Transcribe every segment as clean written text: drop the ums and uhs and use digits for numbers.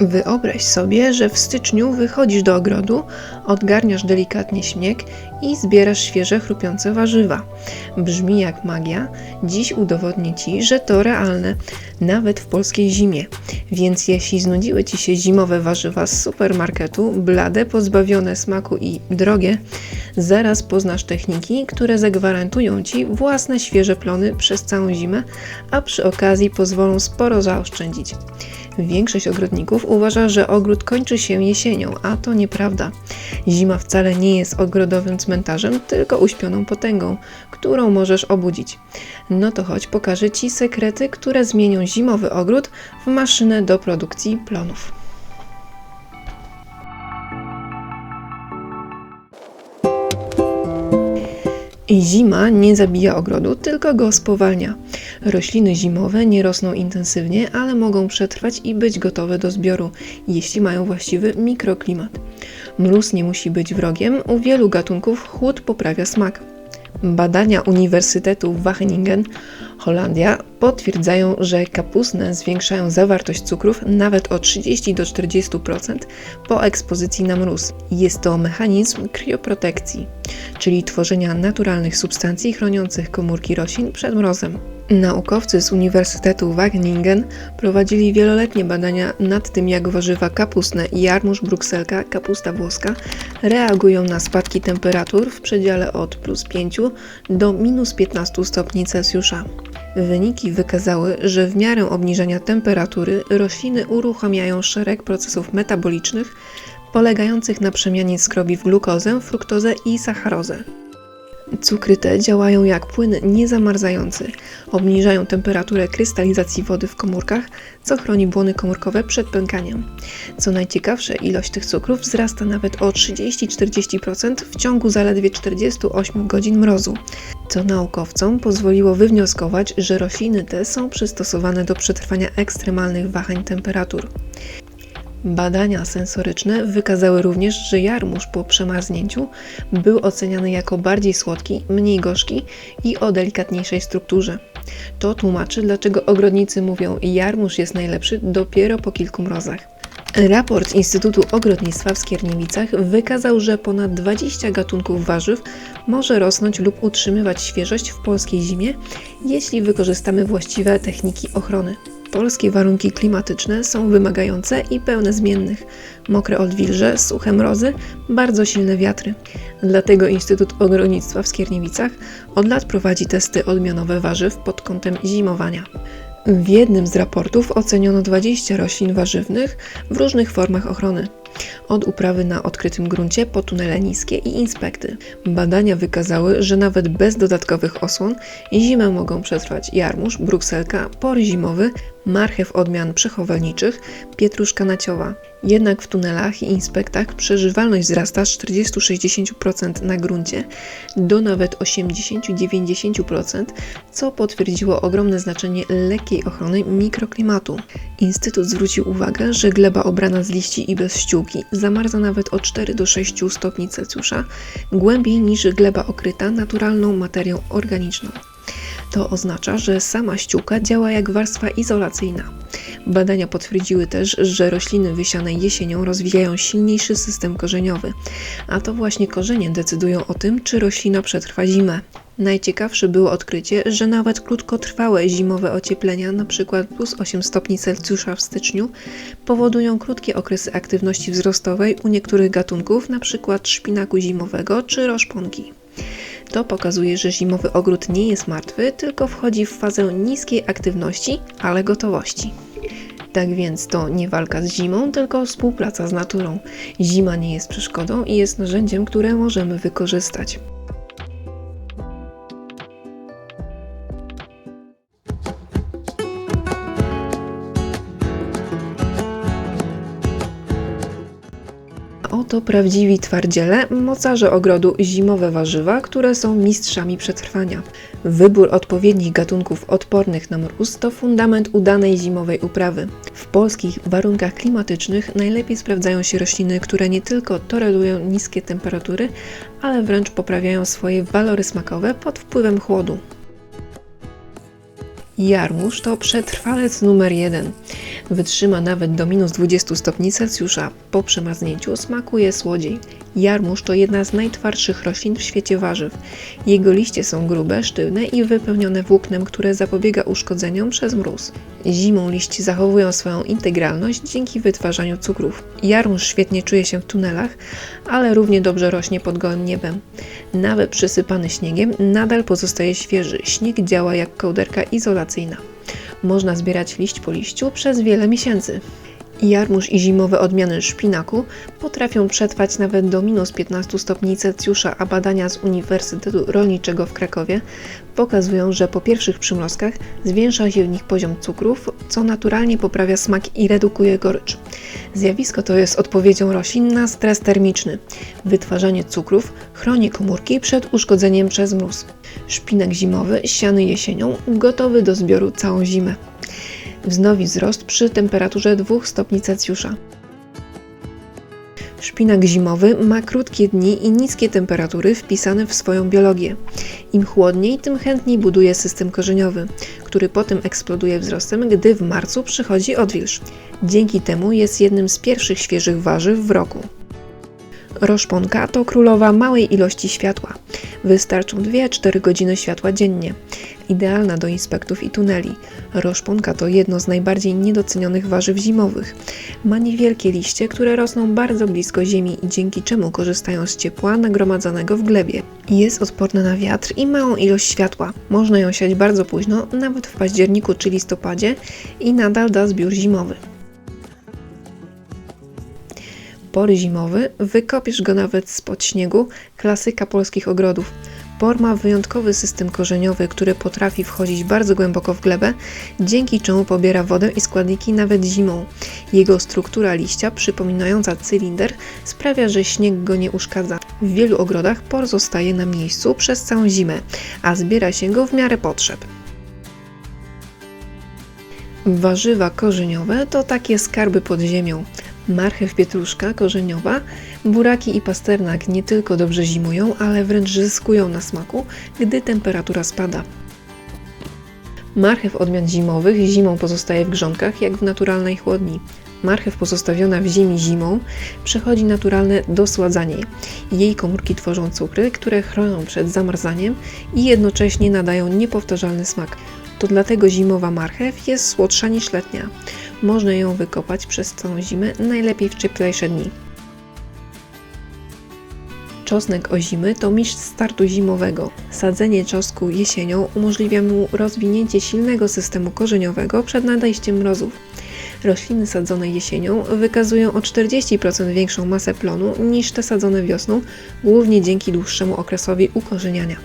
Wyobraź sobie, że w styczniu wychodzisz do ogrodu, odgarniasz delikatnie śnieg i zbierasz świeże, chrupiące warzywa. Brzmi jak magia. Dziś udowodnię Ci, że to realne, nawet w polskiej zimie. Więc jeśli znudziły Ci się zimowe warzywa z supermarketu, blade, pozbawione smaku i drogie, zaraz poznasz techniki, które zagwarantują Ci własne świeże plony przez całą zimę, a przy okazji pozwolą sporo zaoszczędzić. Większość ogrodników uważa, że ogród kończy się jesienią, a to nieprawda. Zima wcale nie jest ogrodowym cmentarzem, tylko uśpioną potęgą, którą możesz obudzić. No to chodź, pokażę Ci sekrety, które zmienią zimowy ogród w maszynę do produkcji plonów. Zima nie zabija ogrodu, tylko go spowalnia. Rośliny zimowe nie rosną intensywnie, ale mogą przetrwać i być gotowe do zbioru, jeśli mają właściwy mikroklimat. Mróz nie musi być wrogiem, u wielu gatunków chłód poprawia smak. Badania Uniwersytetu Wageningen, Holandia, potwierdzają, że kapustne zwiększają zawartość cukrów nawet o 30 do 40% po ekspozycji na mróz. Jest to mechanizm krioprotekcji, czyli tworzenia naturalnych substancji chroniących komórki roślin przed mrozem. Naukowcy z Uniwersytetu Wageningen prowadzili wieloletnie badania nad tym, jak warzywa kapustne, jarmuż, brukselka, kapusta włoska reagują na spadki temperatur w przedziale od +5 do -15 stopni Celsjusza. Wyniki wykazały, że w miarę obniżania temperatury rośliny uruchamiają szereg procesów metabolicznych polegających na przemianie skrobi w glukozę, fruktozę i sacharozę. Cukry te działają jak płyn niezamarzający, obniżają temperaturę krystalizacji wody w komórkach, co chroni błony komórkowe przed pękaniem. Co najciekawsze, ilość tych cukrów wzrasta nawet o 30-40% w ciągu zaledwie 48 godzin mrozu, co naukowcom pozwoliło wywnioskować, że rośliny te są przystosowane do przetrwania ekstremalnych wahań temperatur. Badania sensoryczne wykazały również, że jarmuż po przemarznięciu był oceniany jako bardziej słodki, mniej gorzki i o delikatniejszej strukturze. To tłumaczy, dlaczego ogrodnicy mówią, jarmuż jest najlepszy dopiero po kilku mrozach. Raport Instytutu Ogrodnictwa w Skierniewicach wykazał, że ponad 20 gatunków warzyw może rosnąć lub utrzymywać świeżość w polskiej zimie, jeśli wykorzystamy właściwe techniki ochrony. Polskie warunki klimatyczne są wymagające i pełne zmiennych. Mokre odwilże, suche mrozy, bardzo silne wiatry. Dlatego Instytut Ogrodnictwa w Skierniewicach od lat prowadzi testy odmianowe warzyw pod kątem zimowania. W jednym z raportów oceniono 20 roślin warzywnych w różnych formach ochrony. Od uprawy na odkrytym gruncie po tunele niskie i inspekty. Badania wykazały, że nawet bez dodatkowych osłon zimę mogą przetrwać jarmuż, brukselka, por zimowy, marchew odmian przechowalniczych, pietruszka naciowa. Jednak w tunelach i inspektach przeżywalność wzrasta z 40-60% na gruncie do nawet 80-90%, co potwierdziło ogromne znaczenie lekkiej ochrony mikroklimatu. Instytut zwrócił uwagę, że gleba obrana z liści i bez ściółki zamarza nawet o 4 do 6 stopni Celsjusza, głębiej niż gleba okryta naturalną materią organiczną. To oznacza, że sama ściółka działa jak warstwa izolacyjna. Badania potwierdziły też, że rośliny wysiane jesienią rozwijają silniejszy system korzeniowy, a to właśnie korzenie decydują o tym, czy roślina przetrwa zimę. Najciekawsze było odkrycie, że nawet krótkotrwałe zimowe ocieplenia, np. +8 stopni Celsjusza w styczniu, powodują krótkie okresy aktywności wzrostowej u niektórych gatunków, np. szpinaku zimowego czy roszponki. To pokazuje, że zimowy ogród nie jest martwy, tylko wchodzi w fazę niskiej aktywności, ale gotowości. Tak więc to nie walka z zimą, tylko współpraca z naturą. Zima nie jest przeszkodą i jest narzędziem, które możemy wykorzystać. to prawdziwi twardziele, mocarze ogrodu, zimowe warzywa, które są mistrzami przetrwania. Wybór odpowiednich gatunków odpornych na mróz to fundament udanej zimowej uprawy. W polskich warunkach klimatycznych najlepiej sprawdzają się rośliny, które nie tylko tolerują niskie temperatury, ale wręcz poprawiają swoje walory smakowe pod wpływem chłodu. Jarmuż to przetrwalec numer 1. Wytrzyma nawet do minus 20 stopni Celsjusza. Po przemarznięciu smakuje słodziej. Jarmuż to jedna z najtwardszych roślin w świecie warzyw. Jego liście są grube, sztywne i wypełnione włóknem, które zapobiega uszkodzeniom przez mróz. Zimą liście zachowują swoją integralność dzięki wytwarzaniu cukrów. Jarmuż świetnie czuje się w tunelach, ale równie dobrze rośnie pod gołym niebem. Nawet przysypany śniegiem nadal pozostaje świeży. Śnieg działa jak kołderka izolacyjna. Można zbierać liść po liściu przez wiele miesięcy. Jarmuż i zimowe odmiany szpinaku potrafią przetrwać nawet do minus 15 stopni Celsjusza, a badania z Uniwersytetu Rolniczego w Krakowie pokazują, że po pierwszych przymrozkach zwiększa się w nich poziom cukrów, co naturalnie poprawia smak i redukuje gorycz. Zjawisko to jest odpowiedzią roślin na stres termiczny. Wytwarzanie cukrów chroni komórki przed uszkodzeniem przez mróz. Szpinak zimowy, siany jesienią, gotowy do zbioru całą zimę. Wznowi wzrost przy temperaturze 2 stopni Celsjusza. Szpinak zimowy ma krótkie dni i niskie temperatury wpisane w swoją biologię. Im chłodniej, tym chętniej buduje system korzeniowy, który potem eksploduje wzrostem, gdy w marcu przychodzi odwilż. Dzięki temu jest jednym z pierwszych świeżych warzyw w roku. Roszponka to królowa małej ilości światła. Wystarczą 2-4 godziny światła dziennie. Idealna do insektów i tuneli. Roszponka to jedno z najbardziej niedocenionych warzyw zimowych. Ma niewielkie liście, które rosną bardzo blisko ziemi, dzięki czemu korzystają z ciepła nagromadzonego w glebie. Jest odporna na wiatr i małą ilość światła. Można ją siać bardzo późno, nawet w październiku czy listopadzie i nadal da zbiór zimowy. Por zimowy, wykopiesz go nawet spod śniegu, klasyka polskich ogrodów. Por ma wyjątkowy system korzeniowy, który potrafi wchodzić bardzo głęboko w glebę, dzięki czemu pobiera wodę i składniki nawet zimą. Jego struktura liścia, przypominająca cylinder, sprawia, że śnieg go nie uszkadza. W wielu ogrodach por zostaje na miejscu przez całą zimę, a zbiera się go w miarę potrzeb. Warzywa korzeniowe to takie skarby pod ziemią. Marchew pietruszka korzeniowa, buraki i pasternak nie tylko dobrze zimują, ale wręcz zyskują na smaku, gdy temperatura spada. Marchew odmian zimowych zimą pozostaje w grządkach jak w naturalnej chłodni. Marchew pozostawiona w ziemi zimą przechodzi naturalne dosładzanie. Jej komórki tworzą cukry, które chronią przed zamarzaniem i jednocześnie nadają niepowtarzalny smak. To dlatego zimowa marchew jest słodsza niż letnia. Można ją wykopać przez całą zimę, najlepiej w cieplejsze dni. Czosnek ozimy to mistrz startu zimowego. Sadzenie czosnku jesienią umożliwia mu rozwinięcie silnego systemu korzeniowego przed nadejściem mrozów. Rośliny sadzone jesienią wykazują o 40% większą masę plonu niż te sadzone wiosną, głównie dzięki dłuższemu okresowi ukorzeniania.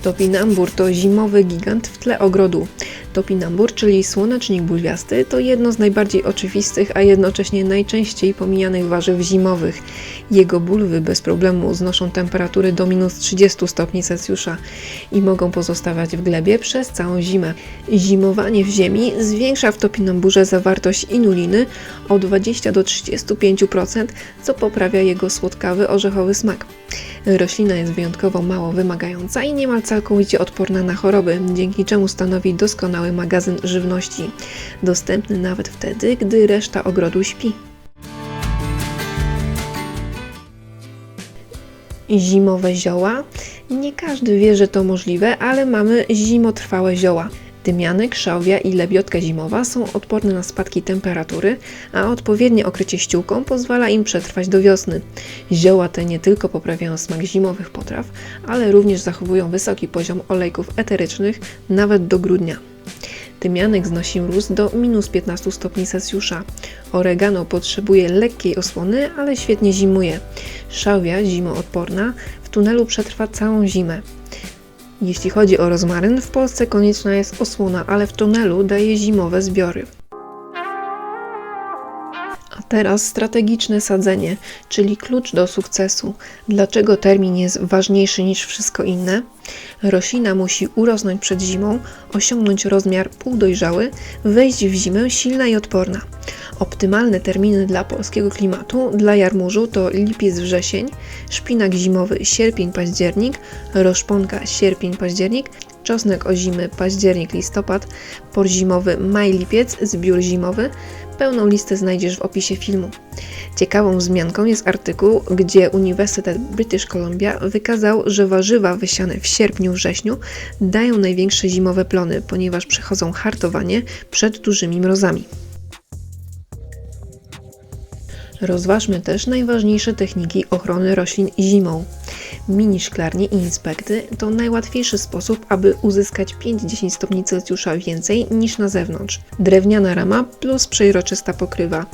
Topinambur to zimowy gigant w tle ogrodu. Topinambur, czyli słonecznik bulwiasty, to jedno z najbardziej oczywistych, a jednocześnie najczęściej pomijanych warzyw zimowych. Jego bulwy bez problemu znoszą temperatury do minus 30 stopni Celsjusza i mogą pozostawać w glebie przez całą zimę. Zimowanie w ziemi zwiększa w topinamburze zawartość inuliny o 20 do 35%, co poprawia jego słodkawy, orzechowy smak. Roślina jest wyjątkowo mało wymagająca i niemal całkowicie odporna na choroby, dzięki czemu stanowi doskonały magazyn żywności, dostępny nawet wtedy, gdy reszta ogrodu śpi. Zimowe zioła? Nie każdy wie, że to możliwe, ale mamy zimotrwałe zioła. Tymianek, szałwia i lebiotka zimowa są odporne na spadki temperatury, a odpowiednie okrycie ściółką pozwala im przetrwać do wiosny. Zioła te nie tylko poprawiają smak zimowych potraw, ale również zachowują wysoki poziom olejków eterycznych nawet do grudnia. Tymianek znosi mróz do minus 15 stopni Celsjusza. Oregano potrzebuje lekkiej osłony, ale świetnie zimuje. Szałwia, zimoodporna, w tunelu przetrwa całą zimę. Jeśli chodzi o rozmaryn, w Polsce konieczna jest osłona, ale w tunelu daje zimowe zbiory. Teraz strategiczne sadzenie, czyli klucz do sukcesu. Dlaczego termin jest ważniejszy niż wszystko inne? Roślina musi urosnąć przed zimą, osiągnąć rozmiar półdojrzały, wejść w zimę silna i odporna. Optymalne terminy dla polskiego klimatu dla jarmużu to lipiec-wrzesień, szpinak zimowy sierpień-październik, roszponka sierpień-październik, czosnek ozimy październik-listopad, por zimowy maj-lipiec, zbiór zimowy. Pełną listę znajdziesz w opisie filmu. Ciekawą wzmianką jest artykuł, gdzie Uniwersytet British Columbia wykazał, że warzywa wysiane w sierpniu-wrześniu dają największe zimowe plony, ponieważ przechodzą hartowanie przed dużymi mrozami. Rozważmy też najważniejsze techniki ochrony roślin zimą. Mini szklarnie i inspekty to najłatwiejszy sposób, aby uzyskać 5-10 stopni Celsjusza więcej niż na zewnątrz. Drewniana rama plus przejrzysta pokrywa,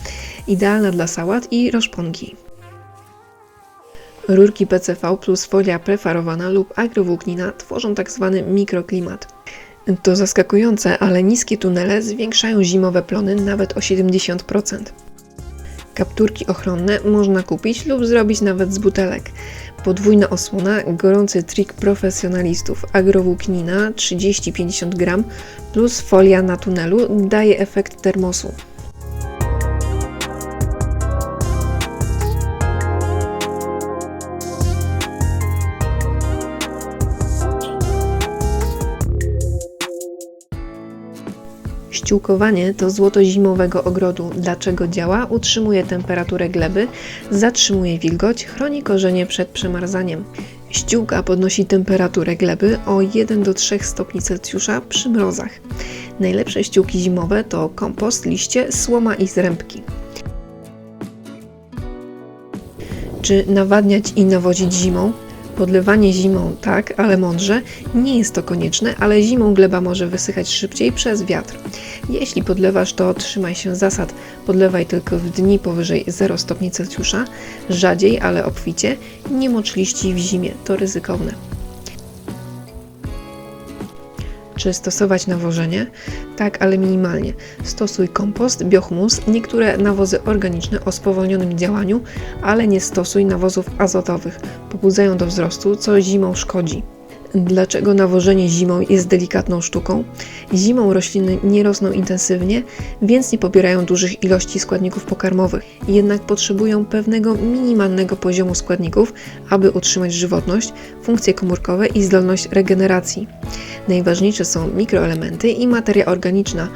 idealna dla sałat i roszponki. Rurki PCV plus folia prefarowana lub agrowłóknina tworzą tzw. mikroklimat. To zaskakujące, ale niskie tunele zwiększają zimowe plony nawet o 70%. Kapturki ochronne można kupić lub zrobić nawet z butelek. Podwójna osłona, gorący trik profesjonalistów, agrowłóknina 30-50 g plus folia na tunelu daje efekt termosu. Ściółkowanie to złoto zimowego ogrodu. Dlaczego działa? Utrzymuje temperaturę gleby, zatrzymuje wilgoć, chroni korzenie przed przemarzaniem. Ściółka podnosi temperaturę gleby o 1 do 3 stopni Celsjusza przy mrozach. Najlepsze ściółki zimowe to kompost, liście, słoma i zrębki. Czy nawadniać i nawozić zimą? Podlewanie zimą tak, ale mądrze. Nie jest to konieczne, ale zimą gleba może wysychać szybciej przez wiatr. Jeśli podlewasz, to trzymaj się zasad. Podlewaj tylko w dni powyżej 0 stopni Celsjusza, rzadziej, ale obficie. Nie mocz liści w zimie, to ryzykowne. Czy stosować nawożenie? Tak, ale minimalnie. Stosuj kompost, biohumus, niektóre nawozy organiczne o spowolnionym działaniu, ale nie stosuj nawozów azotowych. Pobudzają do wzrostu, co zimą szkodzi. Dlaczego nawożenie zimą jest delikatną sztuką? Zimą rośliny nie rosną intensywnie, więc nie pobierają dużych ilości składników pokarmowych. Jednak potrzebują pewnego minimalnego poziomu składników, aby utrzymać żywotność, funkcje komórkowe i zdolność regeneracji. Najważniejsze są mikroelementy i materia organiczna,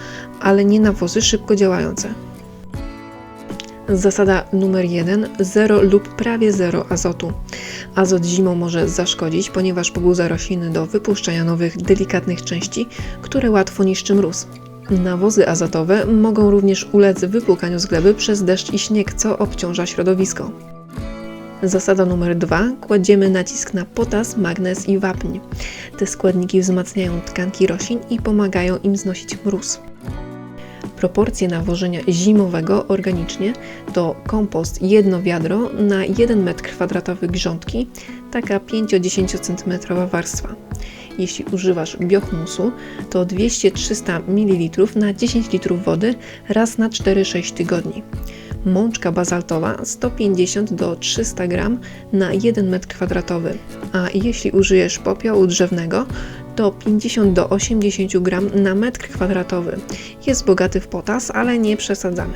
ale nie nawozy szybko działające. Zasada numer 1. 0 lub prawie 0 azotu. Azot zimą może zaszkodzić, ponieważ pobudza rośliny do wypuszczania nowych, delikatnych części, które łatwo niszczy mróz. Nawozy azotowe mogą również ulec wypłukaniu z gleby przez deszcz i śnieg, co obciąża środowisko. Zasada numer 2. Kładziemy nacisk na potas, magnez i wapń. Te składniki wzmacniają tkanki roślin i pomagają im znosić mróz. Proporcje nawożenia zimowego organicznie to kompost 1 wiadro na 1 m2 grządki, taka 5-10 cm warstwa. Jeśli używasz biohumusu, to 200-300 ml na 10 litrów wody raz na 4-6 tygodni. Mączka bazaltowa 150 do 300 g na 1 m2, a jeśli użyjesz popiołu drzewnego, to 50 do 80 g na metr kwadratowy. Jest bogaty w potas, ale nie przesadzamy.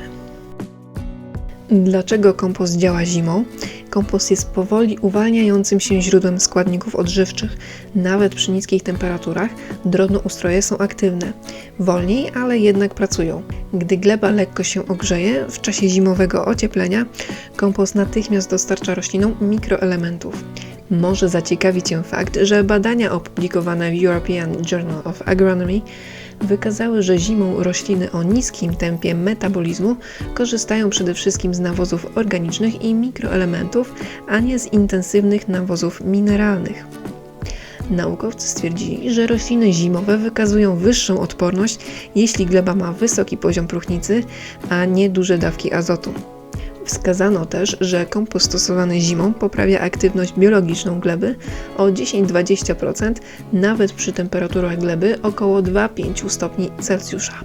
Dlaczego kompost działa zimą? Kompost jest powoli uwalniającym się źródłem składników odżywczych. Nawet przy niskich temperaturach drobnoustroje są aktywne. Wolniej, ale jednak pracują. Gdy gleba lekko się ogrzeje w czasie zimowego ocieplenia, kompost natychmiast dostarcza roślinom mikroelementów. Może zaciekawi Cię fakt, że badania opublikowane w European Journal of Agronomy wykazały, że zimą rośliny o niskim tempie metabolizmu korzystają przede wszystkim z nawozów organicznych i mikroelementów, a nie z intensywnych nawozów mineralnych. Naukowcy stwierdzili, że rośliny zimowe wykazują wyższą odporność, jeśli gleba ma wysoki poziom próchnicy, a nie duże dawki azotu. Wskazano też, że kompost stosowany zimą poprawia aktywność biologiczną gleby o 10-20%, nawet przy temperaturach gleby około 2-5 stopni Celsjusza.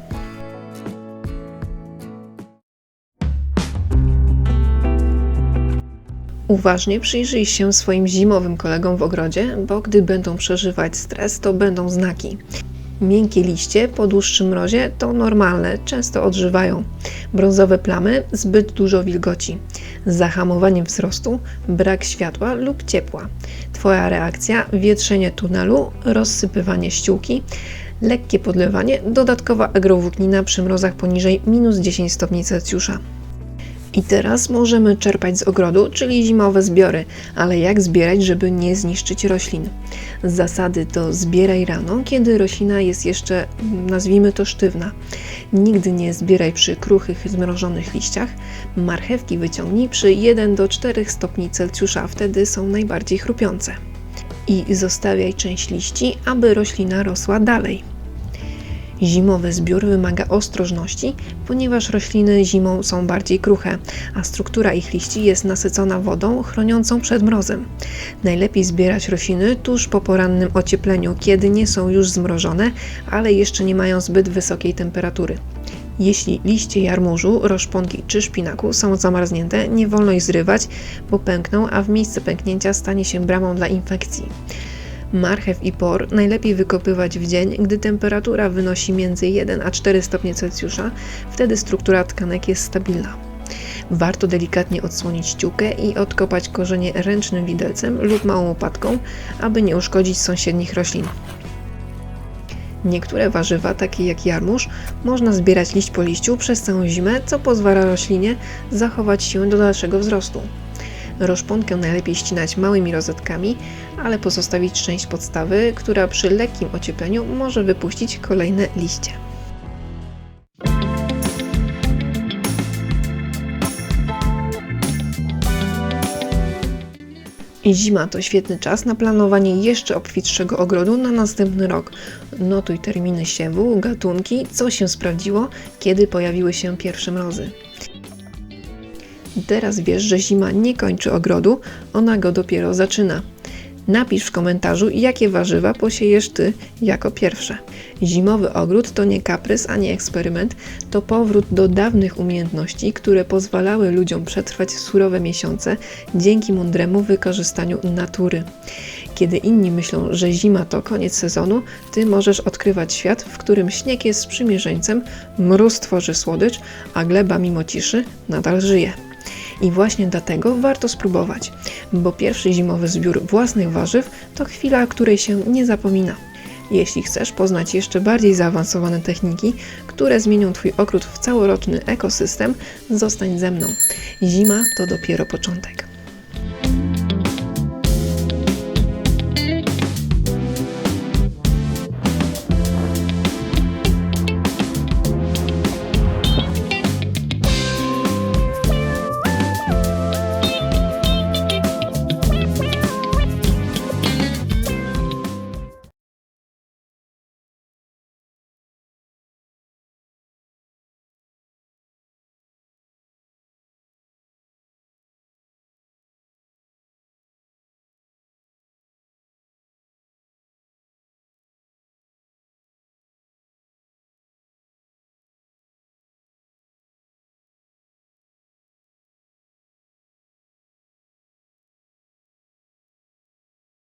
Uważnie przyjrzyj się swoim zimowym kolegom w ogrodzie, bo gdy będą przeżywać stres, to będą znaki. Miękkie liście po dłuższym mrozie to normalne, często odżywają. Brązowe plamy, zbyt dużo wilgoci. Zahamowanie wzrostu, brak światła lub ciepła. Twoja reakcja, wietrzenie tunelu, rozsypywanie ściółki, lekkie podlewanie, dodatkowa agrowłóknina przy mrozach poniżej -10 stopni Celsjusza. I teraz możemy czerpać z ogrodu, czyli zimowe zbiory, ale jak zbierać, żeby nie zniszczyć roślin? Z zasady to zbieraj rano, kiedy roślina jest jeszcze, nazwijmy to, sztywna. Nigdy nie zbieraj przy kruchych, zmrożonych liściach. Marchewki wyciągnij przy 1 do 4 stopni Celsjusza, wtedy są najbardziej chrupiące. I zostawiaj część liści, aby roślina rosła dalej. Zimowy zbiór wymaga ostrożności, ponieważ rośliny zimą są bardziej kruche, a struktura ich liści jest nasycona wodą chroniącą przed mrozem. Najlepiej zbierać rośliny tuż po porannym ociepleniu, kiedy nie są już zmrożone, ale jeszcze nie mają zbyt wysokiej temperatury. Jeśli liście jarmużu, roszponki czy szpinaku są zamarznięte, nie wolno ich zrywać, bo pękną, a w miejsce pęknięcia stanie się bramą dla infekcji. Marchew i por najlepiej wykopywać w dzień, gdy temperatura wynosi między 1 a 4 stopnie Celsjusza, wtedy struktura tkanek jest stabilna. Warto delikatnie odsłonić ściółkę i odkopać korzenie ręcznym widelcem lub małą łopatką, aby nie uszkodzić sąsiednich roślin. Niektóre warzywa, takie jak jarmuż, można zbierać liść po liściu przez całą zimę, co pozwala roślinie zachować siłę do dalszego wzrostu. Roszponkę najlepiej ścinać małymi rozetkami, ale pozostawić część podstawy, która przy lekkim ociepleniu może wypuścić kolejne liście. Zima to świetny czas na planowanie jeszcze obfitszego ogrodu na następny rok. Notuj terminy siewu, gatunki, co się sprawdziło, kiedy pojawiły się pierwsze mrozy. Teraz wiesz, że zima nie kończy ogrodu, ona go dopiero zaczyna. Napisz w komentarzu, jakie warzywa posiejesz Ty jako pierwsze. Zimowy ogród to nie kaprys ani eksperyment, to powrót do dawnych umiejętności, które pozwalały ludziom przetrwać surowe miesiące dzięki mądremu wykorzystaniu natury. Kiedy inni myślą, że zima to koniec sezonu, Ty możesz odkrywać świat, w którym śnieg jest sprzymierzeńcem, mróz tworzy słodycz, a gleba mimo ciszy nadal żyje. I właśnie dlatego warto spróbować, bo pierwszy zimowy zbiór własnych warzyw to chwila, której się nie zapomina. Jeśli chcesz poznać jeszcze bardziej zaawansowane techniki, które zmienią Twój ogród w całoroczny ekosystem, zostań ze mną. Zima to dopiero początek.